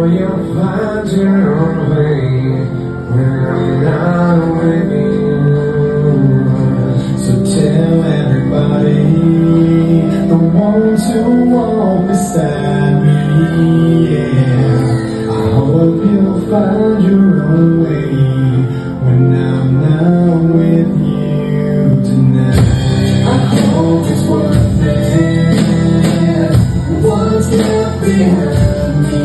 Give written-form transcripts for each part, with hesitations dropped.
You'll find your own way when I'm not with you. So tell everybody, the ones who walk beside me, yeah. I hope you'll find your own way when I'm not with you tonight. I hope it's worth it. What's left behind me?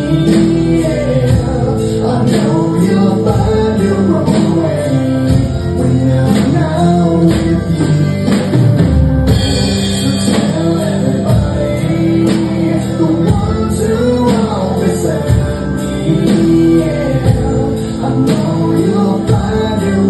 I know you'll find your own way when I'm not with you. So tell everybody, the ones who always beside me, yeah. I know you'll find your